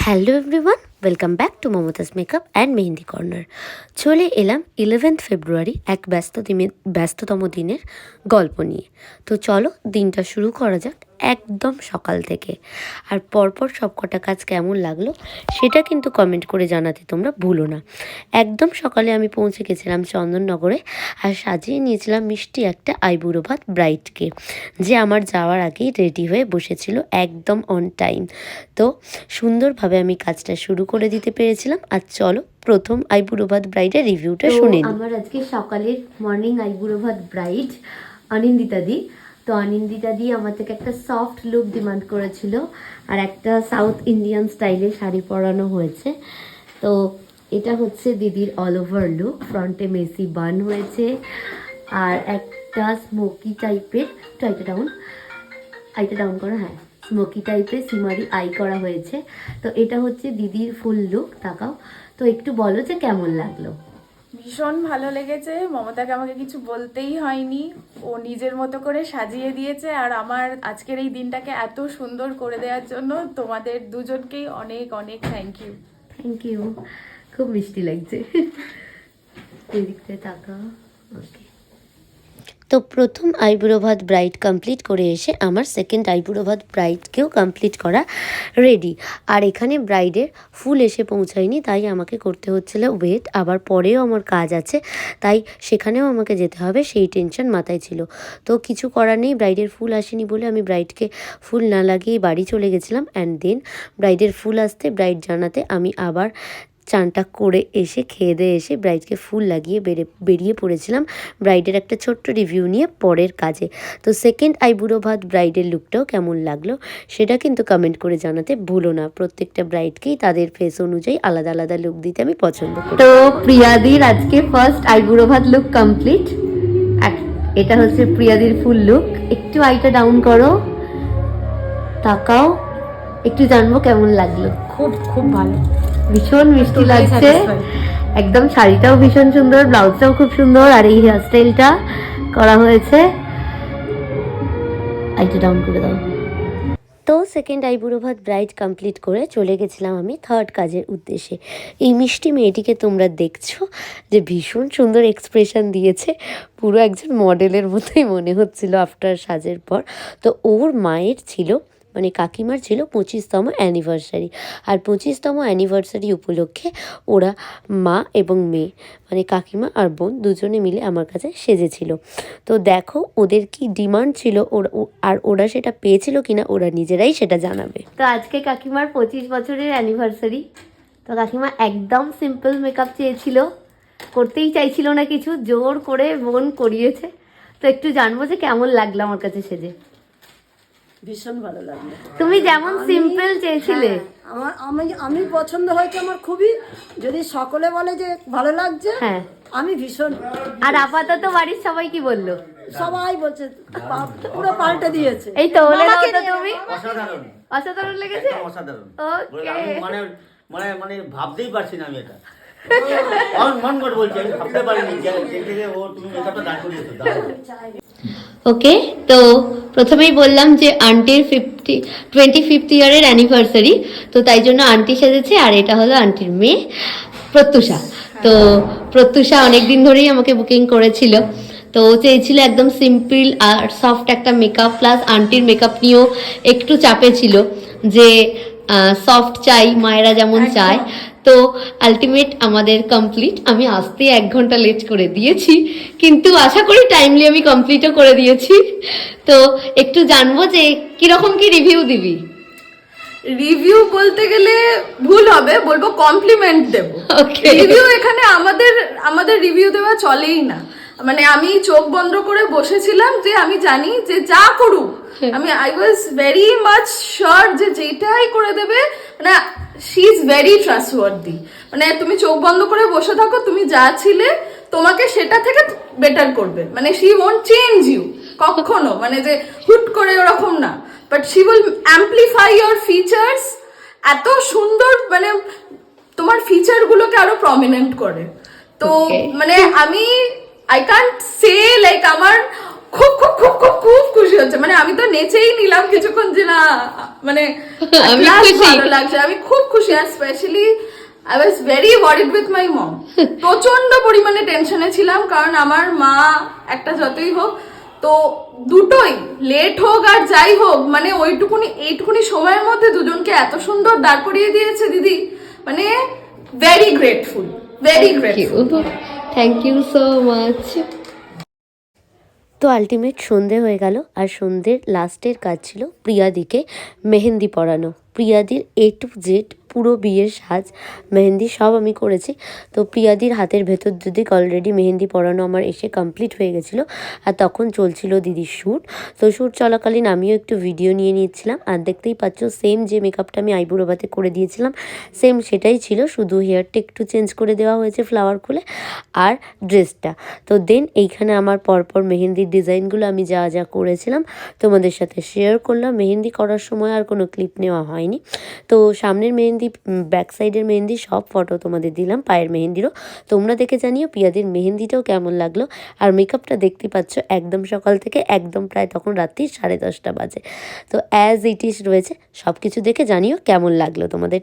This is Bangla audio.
Hello everyone, welcome back to Mumtaz makeup and mehendi corner. চলে এলাম 11th ফেব্রুয়ারি এক ব্যস্ততম দিনের গল্প নিয়ে। তো চলো দিনটা শুরু করা যাক একদম সকাল থেকে। আর পরপর সব কটা কাজ কেমন লাগলো সেটা কিন্তু কমেন্ট করে জানাতে তোমরা ভুলো না। একদম সকালে আমি পৌঁছে গেছিলাম চন্দননগরে আর সাজিয়ে নিয়েছিলাম মিষ্টি একটা আইবুড়ো ভাত ব্রাইডকে, যে আমার যাওয়ার আগেই রেডি হয়ে বসেছিল একদম অন টাইম। তো সুন্দরভাবে আমি কাজটা শুরু করে দিতে পেরেছিলাম। আর চলো প্রথম আইবুড়ো ভাত ব্রাইডের রিভিউটা শুনে নিই। আমার আজকে সকালের মর্নিং আইবুড়ো ভাত ব্রাইড অনিন্দিতা দি। তো অনিন্দিতা দি আমার থেকে একটা সফট লুক ডিমান্ড করেছিল আর একটা সাউথ ইন্ডিয়ান স্টাইলে শাড়ি পরানো হয়েছে। তো এটা হচ্ছে দিদির অল ওভার লুক। ফ্রন্টে মেসি বান হয়েছে আর একটা স্মোকি টাইপের, আইটা ডাউন করা, হ্যাঁ স্মোকি টাইপের সিমারি আই করা হয়েছে। তো এটা হচ্ছে দিদির ফুল লুক। তাকাও তো একটু বলো যে কেমন লাগলো। ভীষণ ভালো লেগেছে। মমতাকে আমাকে কিছু বলতেই হয়নি, ও নিজের মতো করে সাজিয়ে দিয়েছে। আর আমার আজকের এই দিনটাকে এত সুন্দর করে দেওয়ার জন্য তোমাদের দুজনকেই অনেক অনেক থ্যাংক ইউ। থ্যাংক ইউ, খুব মিষ্টি লাগছে। এদিকটা তাকাও। ওকে, তো প্রথম আইবুড়ো ভাত ব্রাইড কমপ্লিট করে এসে আমার সেকেন্ড আইবুড়ো ভাত ব্রাইডকেও কমপ্লিট করা রেডি। আর এখানে ব্রাইডের ফুল এসে পৌঁছায়নি, তাই আমাকে করতে হচ্ছিল ওয়েট। আবার পরেও আমার কাজ আছে, তাই সেখানেও আমাকে যেতে হবে, সেই টেনশন মাথায় ছিল। তো কিছু করার নেই, ব্রাইডের ফুল আসেনি বলে আমি ব্রাইডকে ফুল না লাগিয়েই বাড়ি চলে গেছিলাম। অ্যান্ড দেন ব্রাইডের ফুল আসতে ব্রাইড জানাতে আমি আবার চানটা করে এসে খেয়ে দিয়ে এসে ব্রাইডকে ফুল লাগিয়ে বেরিয়ে পড়েছিলাম ব্রাইডের একটা ছোট্ট রিভিউ নিয়ে পরের কাজে। তো সেকেন্ড আইবুড়ো ভাত ব্রাইডের লুকটাও কেমন লাগলো সেটা কিন্তু কমেন্ট করে জানাতে ভুলো না। প্রত্যেকটা ব্রাইডকেই তাদের ফেস অনুযায়ী আলাদা আলাদা লুক দিতে আমি পছন্দ করি। তো প্রিয়াদির আজকে ফার্স্ট আইবুড়ো ভাত লুক কমপ্লিট। এটা হচ্ছে প্রিয়াদির ফুল লুক। একটু আইটা ডাউন করো, তাকাও, একটু জানবো কেমন লাগলো। খুব খুব ভালো, ভীষণ মিষ্টি লাগছে একদম। শাড়িটাও ভীষণ সুন্দর, ব্লাউজটাও খুব সুন্দর, আর এই হেয়ারস্টাইলটা করা হয়েছে। আইটা ডাউন করে দাও। তো সেকেন্ড আইবুড়ো ভাত ব্রাইড কমপ্লিট করে চলে গেছিলাম আমি থার্ড কাজের উদ্দেশ্যে। এই মিষ্টি মেয়েটিকে তোমরা দেখছো যে ভীষণ সুন্দর এক্সপ্রেশন দিয়েছে, পুরো একজন মডেলের মতোই মনে হচ্ছিল আফটার সাজের পর। তো ওর মায়ের ছিল, মানে কাকিমার ছিল 25তম অ্যানিভার্সারি। আর 25তম অ্যানিভার্সারি উপলক্ষে ওরা মা এবং মেয়ে, মানে কাকিমা আর বোন দুজনে মিলে আমার কাছে সেজেছিল। তো দেখো ওদের কি ডিমান্ড ছিল, আর ওরা সেটা পেয়েছিল কিনা ওরা নিজেরাই সেটা জানাবে। তো আজকে কাকিমার 25 বছরের অ্যানিভার্সারি। তো কাকিমা একদম সিম্পল মেকআপ চেয়েছিল, করতেই চাইছিল না কিছু, জোর করে বোন করিয়েছে। তো একটু জানবো যে কেমন লাগলো আমার কাছে সেজে। ভীষণ ভালো লাগলো। তুমি যেমন সিম্পল চেয়েছিলে, আমি পছন্দ হয়েছে আমার খুবই। যদি সকলে বলে যে ভালো লাগছে, হ্যাঁ আমি ভীষণ। আর আপাতত বাড়ির সবাই কি বললো? সবাই বলছে পুরো পাল্টে দিয়েছে। এই তো বলে দাও তো তুমি। অসাধারণ, অসাধারণ লেগেছে, অসাধারণ। ওকে। মানে মানে মানে ভাবতেই পারছি না আমি এটা। মন করে বলছি, আমি ভাবতে পারিনি যে ও তুমি মেকআপটা দাঁড় করিয়েছো। ওকে, তো প্রথমেই বললাম যে আন্টির 25th ইয়ারের অ্যানিভার্সারি, তো তাই জন্য আন্টি সেজেছে। আর এটা হলো আন্টির মেয়ে প্রত্যুষা। তো প্রত্যুষা অনেকদিন ধরেই আমাকে বুকিং করেছিল। তো ও চেয়েছিল একদম সিম্পল আর সফট একটা মেকআপ, প্লাস আন্টির মেকআপ নিয়েও একটু চাপে ছিল যে সফট চাই, মায়েরা যেমন চায়। তো আলটিমেট আমাদের কমপ্লিট। আমি আসতে 1 ঘন্টা লেট করে দিয়েছি, কিন্তু আশা করি টাইমলি আমি কমপ্লিটও করে দিয়েছি। তো একটু জানবো যে কিরকম কি রিভিউ দিবি। রিভিউ বলতে গেলে ভুল হবে, বলবো কমপ্লিমেন্ট দেব। রিভিউ এখানে আমাদের রিভিউ দেওয়া চলেই না। মানে আমি চোখ বন্ধ করে বসেছিলাম যে আমি জানি যে যা করুক, আমি I was very much sure যে যেটাই করে দেবে, মানে শি ইজ ভেরি ট্রাস্টওয়ার্দি। মানে তুমি চোখ বন্ধ করে বসে থাকো, তুমি যা ছিলে তোমাকে সেটা থেকে বেটার করবে। মানে শি ওয়ন্ট চেঞ্জ ইউ কখনো, মানে যে হুট করে ওরকম না, but she will amplify your features. এত সুন্দর, মানে তোমার ফিচার গুলোকে আরো প্রমিনেন্ট করে। তো মানে আমি আই কান্ট সে লাইক আমার খুব খুব খুব খুব খুব খুশি হচ্ছে, মানে আমি তো নেচেই নিলাম কিছুক্ষণ যে না মানে আমি at last খুশি। ভালো লাগছে, আমি খুব খুশি। আর specially I was very worried with my mom, প্রচন্ড পরিমাণে টেনশনে ছিলাম, কারণ আমার মা একটা যতই হোক তো দুটোই লেট হোক আর যাই হোক, মানে এইটুকুনি সময়ের মধ্যে দুজনকে এত সুন্দর দাঁড় করিয়ে দিয়েছে দিদি, মানে very grateful, very grateful. Thank you so much. তো আলটিমেট সন্ধে হয়ে গেল, আর সন্ধ্যের লাস্টের কাজ ছিল প্রিয়াদিকে মেহেন্দি পরানো। প্রিয়াদির A to Z পুরো বিয়ের সাজ মেহেন্দি সব আমি করেছি। তো প্রিয়াদির হাতের ভেতর যদি অলরেডি মেহেন্দি পরানো আমার এসে কমপ্লিট হয়ে গেছিলো, আর তখন চলছিল দিদির শ্যুট। তো শ্যুট চলাকালীন আমিও একটু ভিডিও নিয়ে নিচ্ছিলাম, আর দেখতেই পাচ্ছ সেম যে মেকআপটা আমি আইবুড়ো ভাতে করে দিয়েছিলাম সেম সেটাই ছিল, শুধু হেয়ারটা একটু চেঞ্জ করে দেওয়া হয়েছে ফ্লাওয়ার খুলে, আর ড্রেসটা। তো দেন এইখানে আমার পরপর মেহেন্দির ডিজাইনগুলো আমি যা যা করেছিলাম তোমাদের সাথে শেয়ার করলাম। মেহেন্দি করার সময় আর কোনো ক্লিপ নেওয়া হয়নি। তো সামনের মেহেন্দি, ব্যাক সাইডের মেহেন্দি সব ফটো তোমাদের দিলাম, পায়ের মেহেন্দিরও। তোমরা দেখে জানিও প্রিয়াদির মেহেন্দিটাও কেমন লাগলো। আর মেকআপটা দেখতে পাচ্ছ একদম সকাল থেকে একদম প্রায় তখন রাত্রি 10:30 বাজে। তো অ্যাজ ইট ইজ রয়েছে, সব কিছু দেখে জানিও কেমন লাগলো তোমাদের।